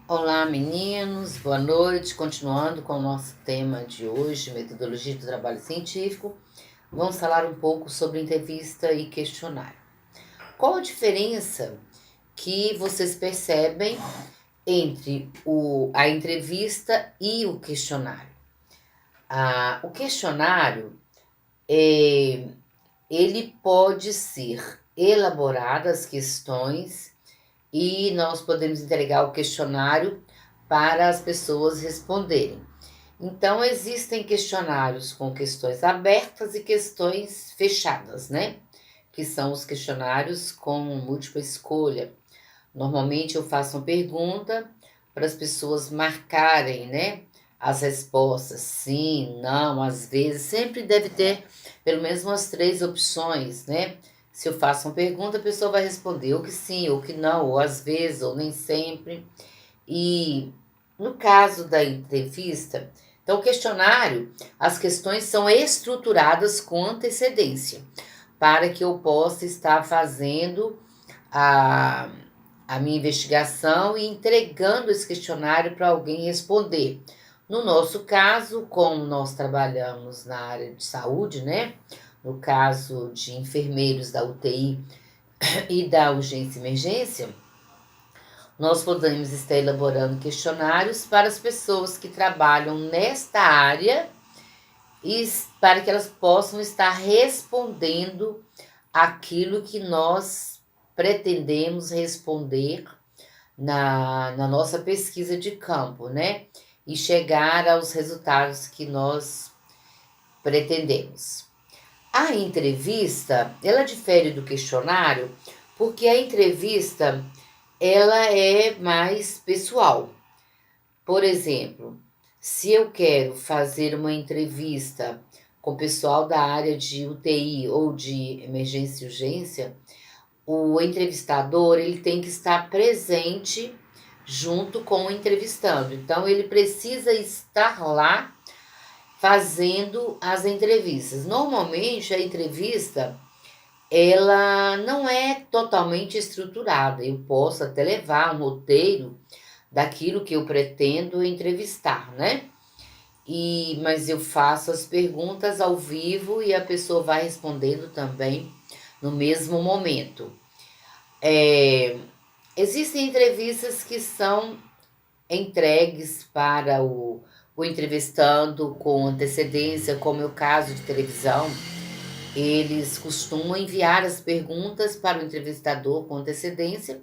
Olá, meninos, boa noite. Continuando com o nosso tema de hoje, metodologia do trabalho científico, vamos falar um pouco sobre entrevista e questionário. Qual a diferença que vocês percebem entre a entrevista e o questionário? O questionário, ele pode ser elaborado as questões e nós podemos entregar o questionário para as pessoas responderem. Então, existem questionários com questões abertas e questões fechadas, né? Que são os questionários com múltipla escolha. Normalmente eu faço uma pergunta para as pessoas marcarem, né? As respostas, sim, não, às vezes, sempre deve ter pelo menos umas 3 opções, né? Se eu faço uma pergunta, a pessoa vai responder ou que sim, ou que não, ou às vezes, ou nem sempre. E no caso da entrevista, então o questionário, as questões são estruturadas com antecedência, para que eu possa estar fazendo a, a minha investigação e entregando esse questionário para alguém responder. No nosso caso, como nós trabalhamos na área de saúde, né? No caso de enfermeiros da UTI e da urgência e emergência, nós podemos estar elaborando questionários para as pessoas que trabalham nesta área e para que elas possam estar respondendo aquilo que nós pretendemos responder na nossa pesquisa de campo, né? E chegar aos resultados que nós pretendemos. A entrevista, ela difere do questionário, porque a entrevista, ela é mais pessoal. Por exemplo, se eu quero fazer uma entrevista com o pessoal da área de UTI ou de emergência e urgência, o entrevistador ele tem que estar presente junto com o entrevistando. Então, ele precisa estar lá fazendo as entrevistas. Normalmente, a entrevista ela não é totalmente estruturada. Eu posso até levar um roteiro daquilo que eu pretendo entrevistar, né? Mas eu faço as perguntas ao vivo e a pessoa vai respondendo também no mesmo momento. Existem entrevistas que são entregues para o entrevistando com antecedência, como é o caso de televisão. Eles costumam enviar as perguntas para o entrevistador com antecedência,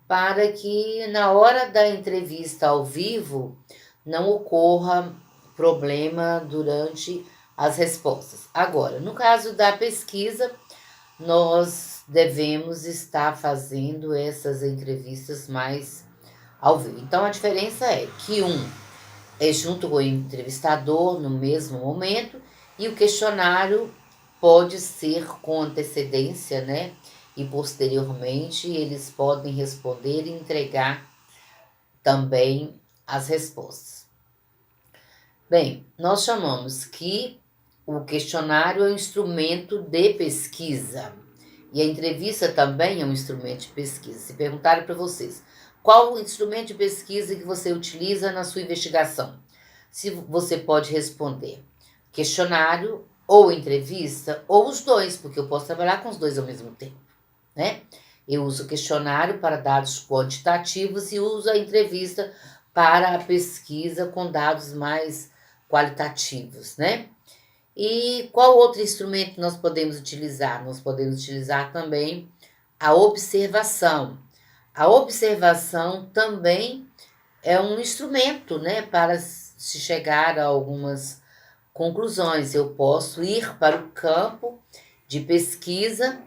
para que na hora da entrevista ao vivo não ocorra problema durante as respostas. Agora, no caso da pesquisa, nós devemos estar fazendo essas entrevistas mais ao vivo. Então, a diferença é que é junto com o entrevistador no mesmo momento e o questionário pode ser com antecedência, né? E posteriormente eles podem responder e entregar também as respostas. Bem, nós chamamos que o questionário é um instrumento de pesquisa e a entrevista também é um instrumento de pesquisa. Se perguntarem para vocês, qual o instrumento de pesquisa que você utiliza na sua investigação? Se você pode responder questionário ou entrevista, ou os dois, porque eu posso trabalhar com os dois ao mesmo tempo, né? Eu uso o questionário para dados quantitativos e uso a entrevista para a pesquisa com dados mais qualitativos, né? E qual outro instrumento nós podemos utilizar? Nós podemos utilizar também a observação. A observação também é um instrumento, né, para se chegar a algumas conclusões. Eu posso ir para o campo de pesquisa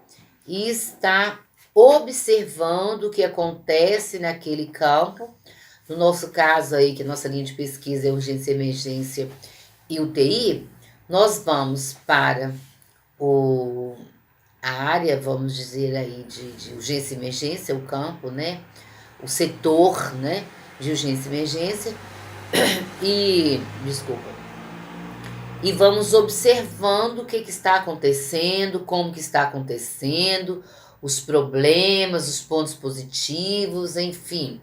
e estar observando o que acontece naquele campo. No nosso caso aí, que nossa linha de pesquisa é urgência, emergência e UTI, nós vamos para a área, vamos dizer aí, de urgência e emergência, o campo, né? O setor, né? De urgência e emergência. Desculpa. E vamos observando o que está acontecendo, como que está acontecendo, os problemas, os pontos positivos, enfim.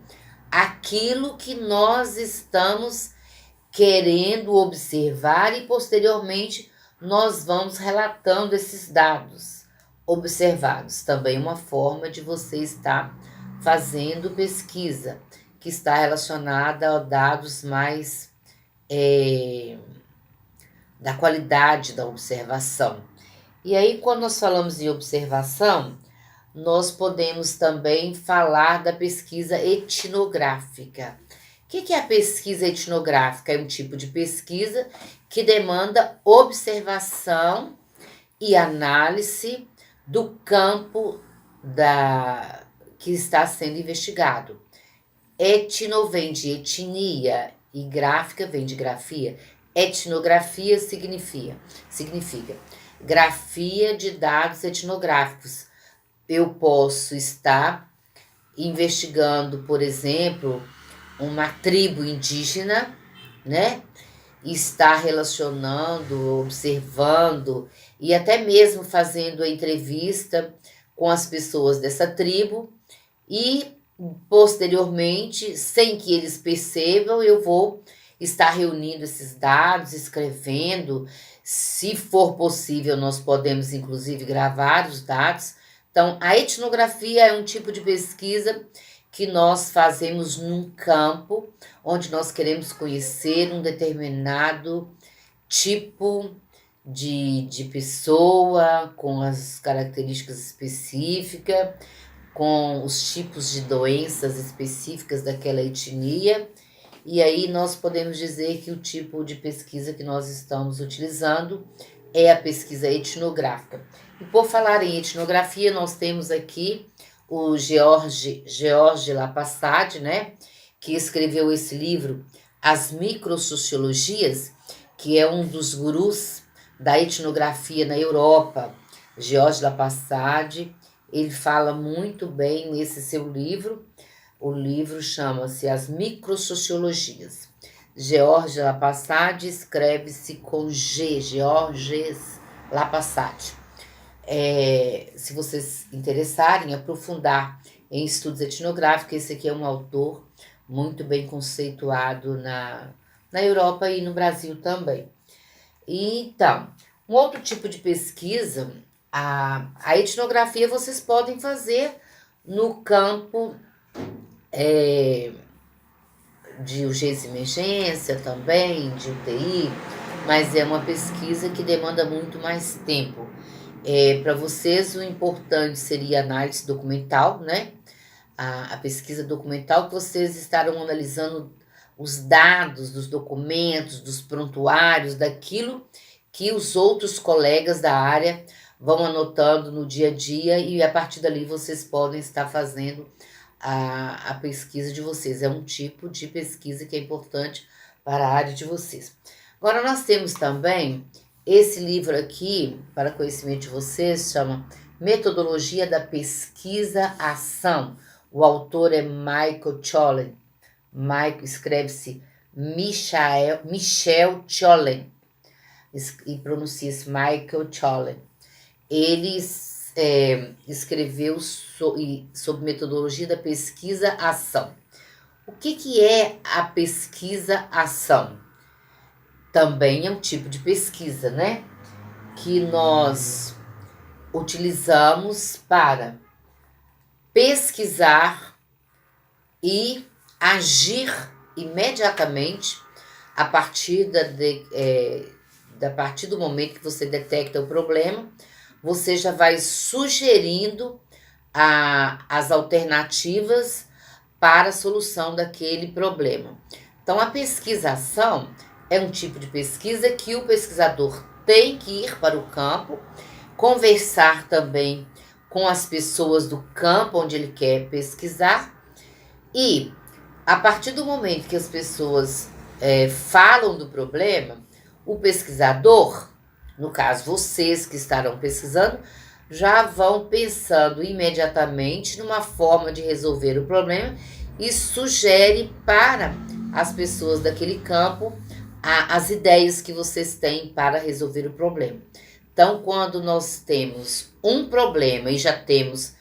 aquilo que nós estamos querendo observar e posteriormente nós vamos relatando esses dados observados. Também uma forma de você estar fazendo pesquisa, que está relacionada a dados mais da qualidade da observação. E aí, quando nós falamos em observação, nós podemos também falar da pesquisa etnográfica. O que é a pesquisa etnográfica? É um tipo de pesquisa que demanda observação e análise do campo que está sendo investigado. Etno vem de etnia e gráfica vem de grafia. Etnografia significa grafia de dados etnográficos. Eu posso estar investigando, por exemplo, uma tribo indígena, né? Estar relacionando, observando e até mesmo fazendo a entrevista com as pessoas dessa tribo e posteriormente, sem que eles percebam, eu vou estar reunindo esses dados, escrevendo. Se for possível, nós podemos inclusive gravar os dados. Então, a etnografia é um tipo de pesquisa que nós fazemos num campo onde nós queremos conhecer um determinado tipo de pessoa, com as características específicas, com os tipos de doenças específicas daquela etnia. E aí nós podemos dizer que o tipo de pesquisa que nós estamos utilizando é a pesquisa etnográfica. E por falar em etnografia, nós temos aqui o George Lapassade, né, que escreveu esse livro, As Microsociologias, que é um dos gurus da etnografia na Europa. George Lapassade, ele fala muito bem nesse seu livro. O livro chama-se As Microsociologias. George Lapassade escreve-se com G, Georges Lapassade. Se vocês interessarem em aprofundar em estudos etnográficos, esse aqui é um autor muito bem conceituado na Europa e no Brasil também. Então, um outro tipo de pesquisa, a etnografia vocês podem fazer no campo de urgência e emergência também, de UTI, mas é uma pesquisa que demanda muito mais tempo. Para vocês, o importante seria a análise documental, né? A pesquisa documental, que vocês estarão analisando os dados dos documentos, dos prontuários, daquilo que os outros colegas da área vão anotando no dia a dia, e a partir dali vocês podem estar fazendo a pesquisa de vocês. É um tipo de pesquisa que é importante para a área de vocês. Agora, nós temos também esse livro aqui, para conhecimento de vocês, chama Metodologia da Pesquisa-Ação. O autor é Michael Chollen. Michael escreve-se Michel Chollen, e pronuncia-se Michael Chollen. Ele escreveu sobre metodologia da pesquisa-ação. O que é a pesquisa-ação? Também é um tipo de pesquisa, né? Que nós utilizamos para pesquisar e agir imediatamente a partir partir do momento que você detecta o problema. Você já vai sugerindo as alternativas para a solução daquele problema. Então, a pesquisação é um tipo de pesquisa que o pesquisador tem que ir para o campo, conversar também com as pessoas do campo onde ele quer pesquisar, e a partir do momento que as pessoas falam do problema, o pesquisador, no caso vocês que estarão pesquisando, já vão pensando imediatamente numa forma de resolver o problema e sugere para as pessoas daquele campo as ideias que vocês têm para resolver o problema. Então, quando nós temos um problema e já temos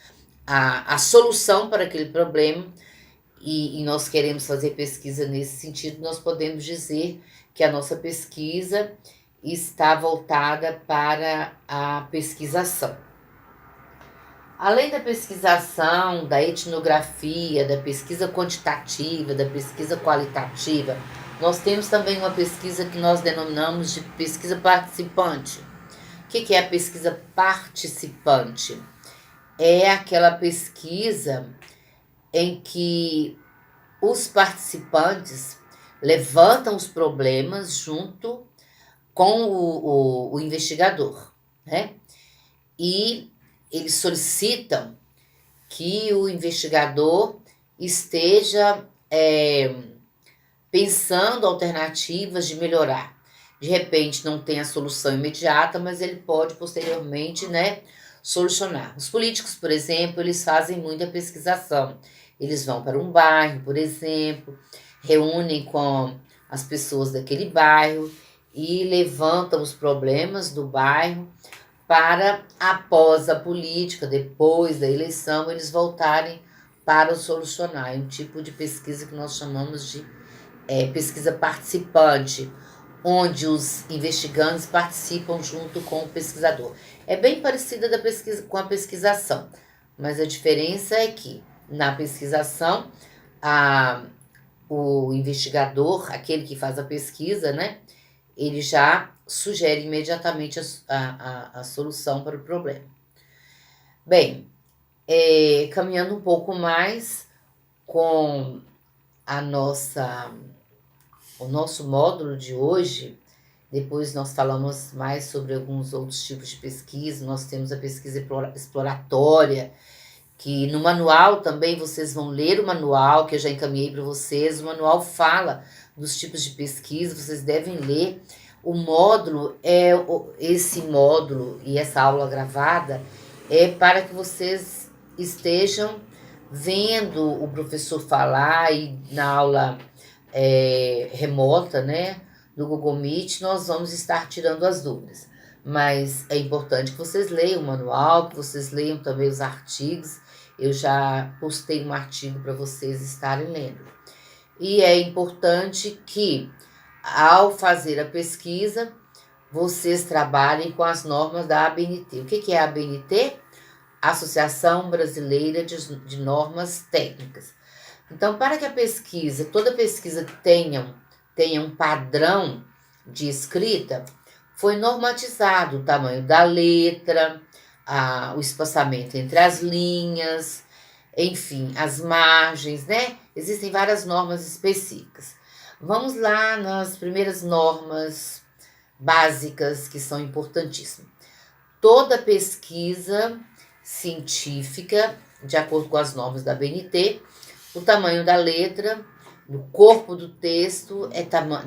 a solução para aquele problema, e nós queremos fazer pesquisa nesse sentido, nós podemos dizer que a nossa pesquisa está voltada para a pesquisação. Além da pesquisação, da etnografia, da pesquisa quantitativa, da pesquisa qualitativa, nós temos também uma pesquisa que nós denominamos de pesquisa participante. O que é a pesquisa participante? É aquela pesquisa em que os participantes levantam os problemas junto com o investigador, né? E eles solicitam que o investigador esteja pensando alternativas de melhorar. De repente não tem a solução imediata, mas ele pode posteriormente, né, solucionar. Os políticos, por exemplo, eles fazem muita pesquisação. Eles vão para um bairro, por exemplo, reúnem com as pessoas daquele bairro e levantam os problemas do bairro para, após a política, depois da eleição, eles voltarem para solucionar. É um tipo de pesquisa que nós chamamos de pesquisa participante, onde os investigantes participam junto com o pesquisador. É bem parecida com a pesquisação, mas a diferença é que na pesquisação, o investigador, aquele que faz a pesquisa, né, ele já sugere imediatamente a solução para o problema. Bem, caminhando um pouco mais com o nosso módulo de hoje, depois nós falamos mais sobre alguns outros tipos de pesquisa. Nós temos a pesquisa exploratória, que no manual também vocês vão ler o manual, que eu já encaminhei para vocês. O manual fala dos tipos de pesquisa, vocês devem ler. O módulo esse módulo e essa aula gravada é para que vocês estejam vendo o professor falar, e na aula remota, né, do Google Meet, nós vamos estar tirando as dúvidas. Mas é importante que vocês leiam o manual, que vocês leiam também os artigos. Eu já postei um artigo para vocês estarem lendo. E é importante que, ao fazer a pesquisa, vocês trabalhem com as normas da ABNT. O que é a ABNT? Associação Brasileira de Normas Técnicas. Então, para que toda pesquisa tenha um padrão de escrita, foi normatizado o tamanho da letra, o espaçamento entre as linhas, enfim, as margens, né? Existem várias normas específicas. Vamos lá nas primeiras normas básicas, que são importantíssimas. Toda pesquisa científica, de acordo com as normas da ABNT, o tamanho da letra, do corpo do texto,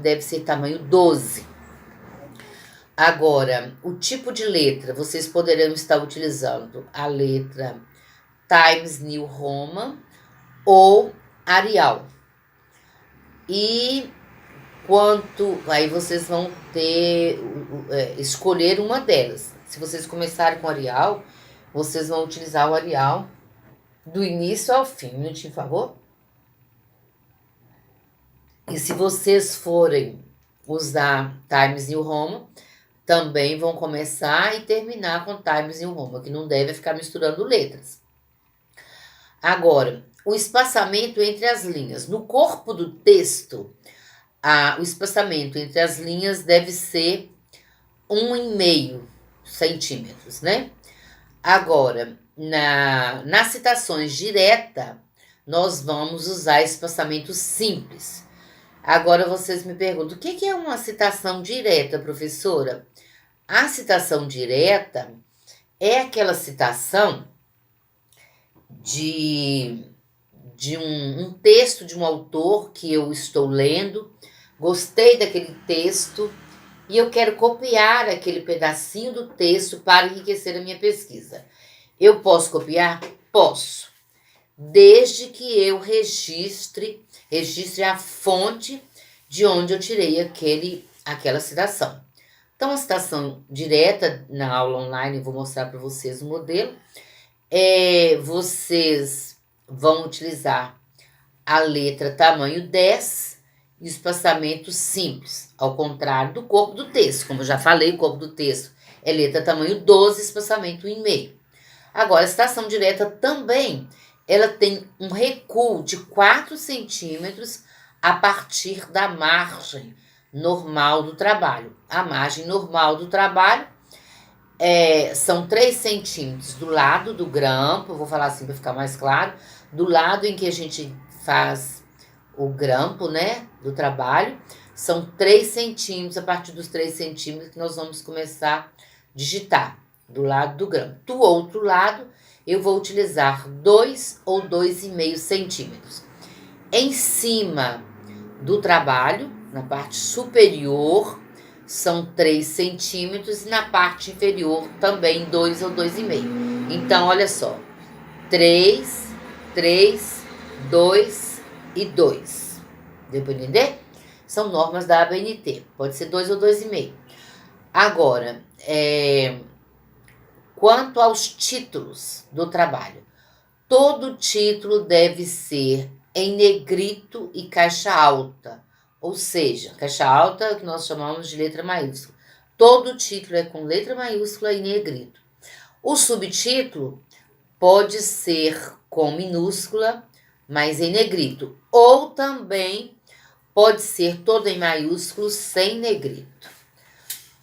deve ser tamanho 12. Agora, o tipo de letra, vocês poderão estar utilizando a letra Times New Roman ou Arial. E aí vocês vão escolher uma delas. Se vocês começarem com Arial, vocês vão utilizar o Arial do início ao fim. Um minutinho, por favor. E se vocês forem usar Times New Roman, também vão começar e terminar com Times New Roman, que não deve ficar misturando letras. Agora, o espaçamento entre as linhas. No corpo do texto, o espaçamento entre as linhas deve ser 1,5 centímetros, né? Agora, nas citações diretas, nós vamos usar espaçamento simples. Agora vocês me perguntam, o que é uma citação direta, professora? A citação direta é aquela citação de um texto de um autor que eu estou lendo, gostei daquele texto e eu quero copiar aquele pedacinho do texto para enriquecer a minha pesquisa. Eu posso copiar? Posso, desde que eu registre a fonte de onde eu tirei aquela citação. Então, a citação direta, na aula online, eu vou mostrar para vocês o modelo. Vocês vão utilizar a letra tamanho 10 e o espaçamento simples, ao contrário do corpo do texto. Como eu já falei, o corpo do texto é letra tamanho 12, espaçamento 1,5. Agora, a citação direta também, ela tem um recuo de 4 centímetros a partir da margem normal do trabalho. A margem normal do trabalho são 3 centímetros do lado do grampo, eu vou falar assim para ficar mais claro, do lado em que a gente faz o grampo, né, do trabalho, são 3 centímetros, a partir dos 3 centímetros que nós vamos começar a digitar, do lado do grampo. Do outro lado, eu vou utilizar 2 ou 2,5 centímetros. Em cima do trabalho, na parte superior, são 3 centímetros e na parte inferior também 2 ou 2,5. Então, olha só, 3, 3, 2 e 2. Deu para entender? São normas da ABNT, pode ser 2 ou 2,5. Agora, quanto aos títulos do trabalho, todo título deve ser em negrito e caixa alta. Ou seja, caixa alta é o que nós chamamos de letra maiúscula. Todo título é com letra maiúscula e negrito. O subtítulo pode ser com minúscula, mas em negrito. Ou também pode ser todo em maiúsculo, sem negrito.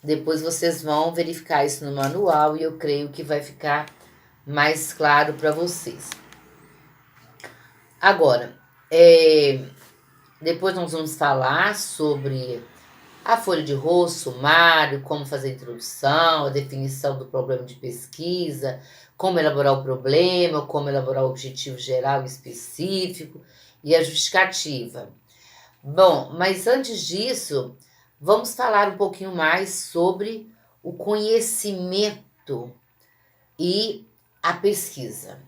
Depois vocês vão verificar isso no manual e eu creio que vai ficar mais claro para vocês. Agora, depois nós vamos falar sobre a folha de rosto, sumário, como fazer a introdução, a definição do problema de pesquisa, como elaborar o problema, como elaborar o objetivo geral e específico e a justificativa. Bom, mas antes disso, vamos falar um pouquinho mais sobre o conhecimento e a pesquisa.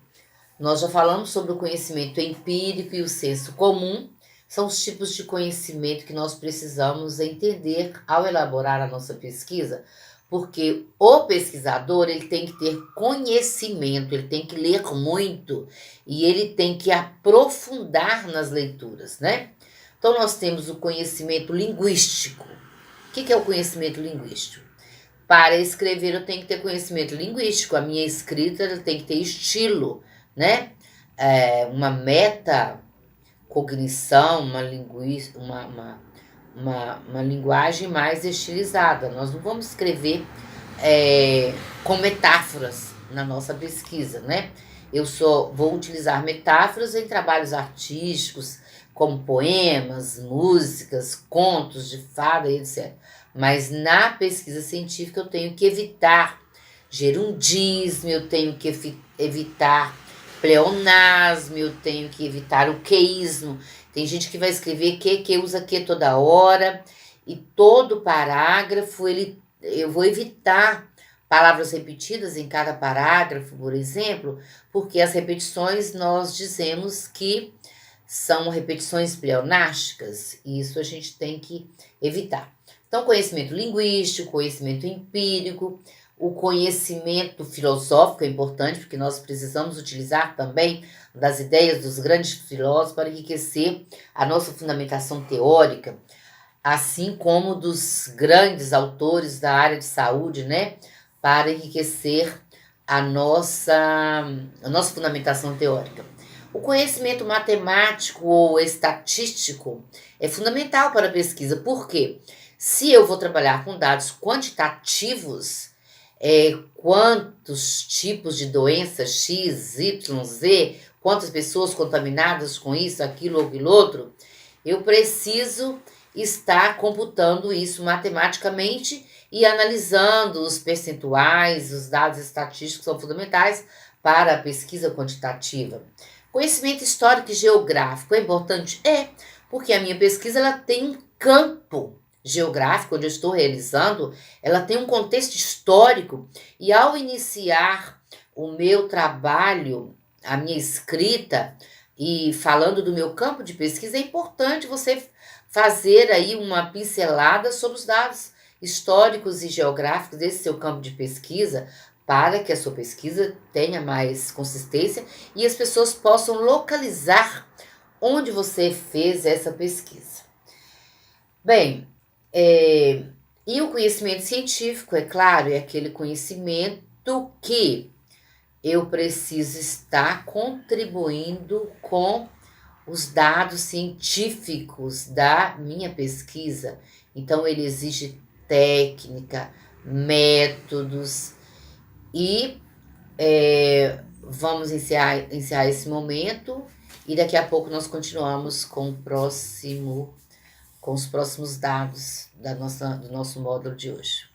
Nós já falamos sobre o conhecimento empírico e o senso comum, são os tipos de conhecimento que nós precisamos entender ao elaborar a nossa pesquisa, porque o pesquisador ele tem que ter conhecimento, ele tem que ler muito e ele tem que aprofundar nas leituras, né? Então, nós temos o conhecimento linguístico. O que é o conhecimento linguístico? Para escrever, eu tenho que ter conhecimento linguístico. A minha escrita tem que ter estilo, né? Uma metacognição, uma linguagem mais estilizada. Nós não vamos escrever com metáforas na nossa pesquisa, né? Eu só vou utilizar metáforas em trabalhos artísticos, como poemas, músicas, contos de fada e etc. Mas na pesquisa científica eu tenho que evitar gerundismo, eu tenho que evitar pleonasmo, eu tenho que evitar o queísmo. Tem gente que vai escrever que usa que toda hora, e todo parágrafo eu vou evitar palavras repetidas em cada parágrafo, por exemplo, porque as repetições nós dizemos que são repetições pleonásticas, e isso a gente tem que evitar. Então, conhecimento linguístico, conhecimento empírico, o conhecimento filosófico é importante, porque nós precisamos utilizar também das ideias dos grandes filósofos para enriquecer a nossa fundamentação teórica, assim como dos grandes autores da área de saúde, né? Para enriquecer a nossa fundamentação teórica. O conhecimento matemático ou estatístico é fundamental para a pesquisa. Por quê? Se eu vou trabalhar com dados quantitativos, quantos tipos de doenças X, Y, Z, quantas pessoas contaminadas com isso, aquilo ou aquilo outro, eu preciso estar computando isso matematicamente e analisando os percentuais, os dados estatísticos são fundamentais para a pesquisa quantitativa. Conhecimento histórico e geográfico é importante? Porque a minha pesquisa ela tem um campo geográfico onde eu estou realizando, ela tem um contexto histórico, e ao iniciar o meu trabalho, a minha escrita, e falando do meu campo de pesquisa, é importante você fazer aí uma pincelada sobre os dados históricos e geográficos desse seu campo de pesquisa, para que a sua pesquisa tenha mais consistência e as pessoas possam localizar onde você fez essa pesquisa. Bem, e o conhecimento científico, é claro, é aquele conhecimento que eu preciso estar contribuindo com os dados científicos da minha pesquisa. Então, ele exige técnica, métodos e vamos encerrar esse momento e daqui a pouco nós continuamos com os próximos dados do nosso módulo de hoje.